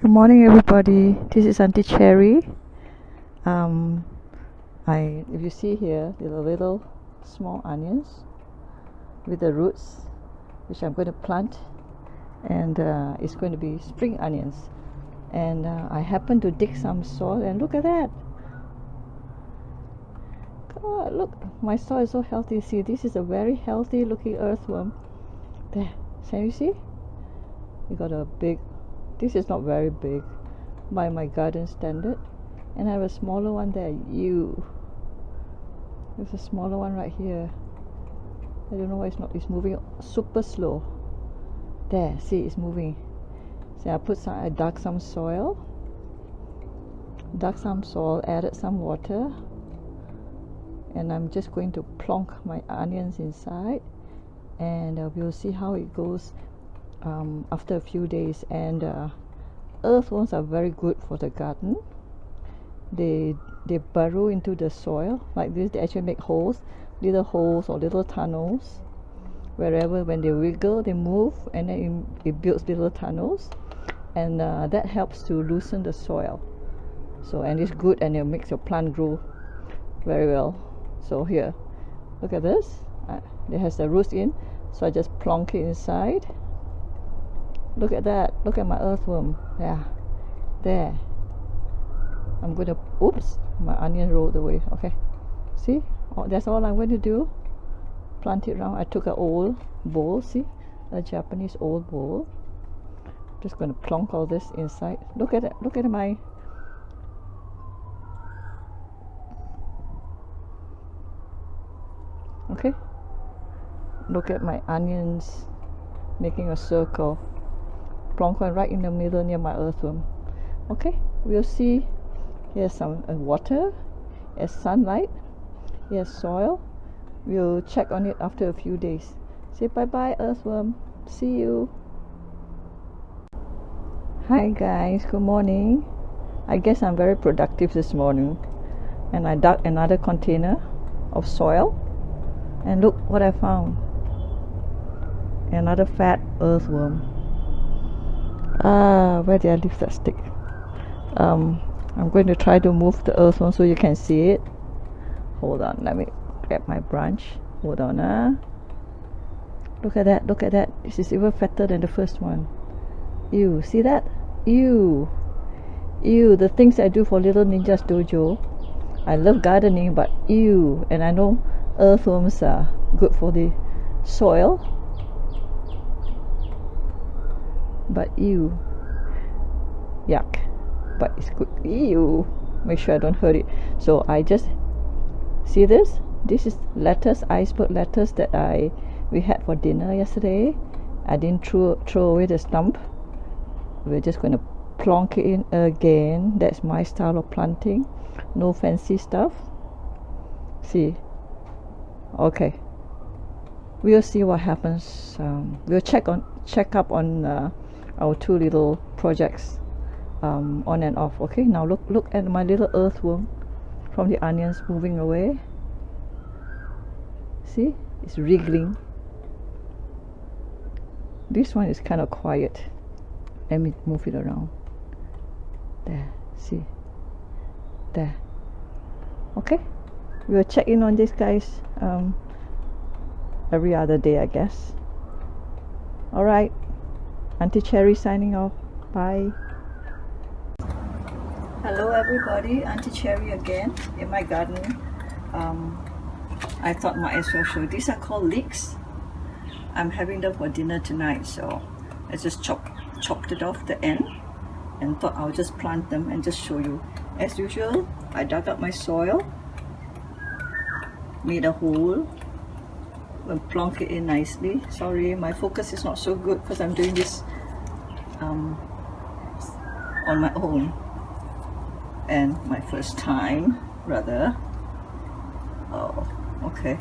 Good morning, everybody. This is Auntie Cherry. Um, if you see here, there are little small onions with the roots, which I'm going to plant, and it's going to be spring onions. And I happen to dig some soil, and look at that. God, look, my soil is so healthy. See, this is a very healthy looking earthworm. There, can you see? We got a big. This is not very big by my garden standard, and I have a smaller one there. There's a smaller one right here. I don't know why it's moving super slow. There, see, it's moving. See, I dug some soil, added some water, and I'm just going to plonk my onions inside, and we'll see how it goes after a few days. And earthworms are very good for the garden. They burrow into the soil like this. They actually make little holes or little tunnels wherever. When they wiggle, they move, and then it builds little tunnels, and that helps to loosen the soil. So, and it's good, and it makes your plant grow very well. So here, look at this. It has the roots in, so I just plonk it inside. Look at that. Look at my earthworm. Yeah, there. I'm going to, oops, my onion rolled away. Okay, see, that's all I'm going to do. Plant it around. I took an old bowl, see, a Japanese old bowl. Just going to plonk all this inside. Look at it. Look at my. Okay, look at my onions making a circle. Plonk one right in the middle near my earthworm. Okay, we'll see. Here's some water, here's sunlight, here's soil. We'll check on it after a few days. Say bye-bye, earthworm. See you. Hi guys, good morning. I guess I'm very productive this morning. And I dug another container of soil. And look what I found. Another fat earthworm. Where did I leave that stick? I'm going to try to move the earthworm so you can see it. Hold on, let me grab my branch. Hold on. Look at that, look at that. This is even fatter than the first one. Ew, see that? Ew. Ew, the things I do for Little Ninja's Dojo. I love gardening, but ew. And I know earthworms are good for the soil, but ew. Yuck. But it's good. Ew. Make sure I don't hurt it. So I just see this. This is lettuce, iceberg lettuce that we had for dinner yesterday. I didn't throw away the stump. We're just going to plonk it in again. That's my style of planting. No fancy stuff. See. Okay. We'll see what happens. We'll check up on our two little projects. On and off. Okay, now look at my little earthworm from the onions moving away. See, it's wriggling. This one is kind of quiet. Let me move it around. There, see, there. Okay, we'll check in on these guys every other day, I guess. All right, Auntie Cherry signing off. Bye. Hello everybody, Auntie Cherry again in my garden. I thought might as well show. These are called leeks. I'm having them for dinner tonight, so I just chopped it off the end and thought I'll just plant them and just show you. As usual, I dug up my soil, made a hole, and plonk it in nicely. Sorry, my focus is not so good because I'm doing this on my own. And my first time, rather. Oh, okay.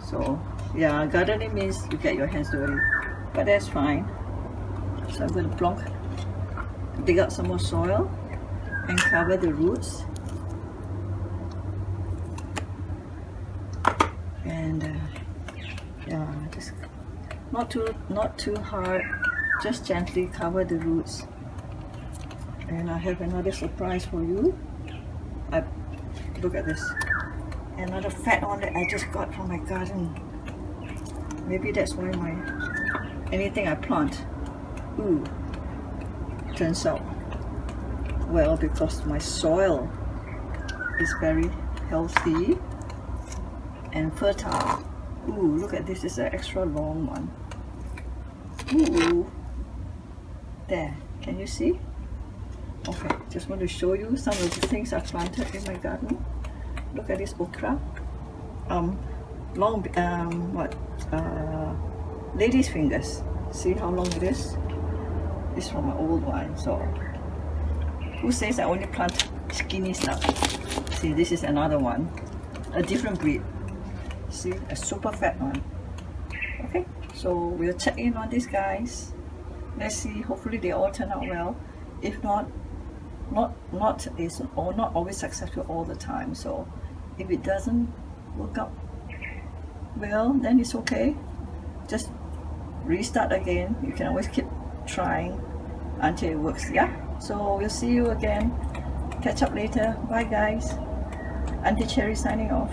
So, yeah, gardening means you get your hands dirty, but that's fine. So I'm going to dig out some more soil and cover the roots. And yeah, just not too hard. Just gently cover the roots. And I have another surprise for you. Look at this. Another fat one that I just got from my garden. Maybe that's why anything I plant, turns out well, because my soil is very healthy and fertile. Look at this, it's an extra long one. There, can you see? Okay, just want to show you some of the things I planted in my garden. Look at this okra. Lady's fingers. See how long it is? This is from my old one. So, who says I only plant skinny stuff? See, this is another one, a different breed. See, a super fat one. Okay, so we'll check in on these guys. Let's see. Hopefully they all turn out well. If not always successful all the time. So if it doesn't work out well, then it's okay. Just restart again. You can always keep trying until it works. Yeah. So we'll see you again. Catch up later. Bye guys. Auntie Cherry signing off.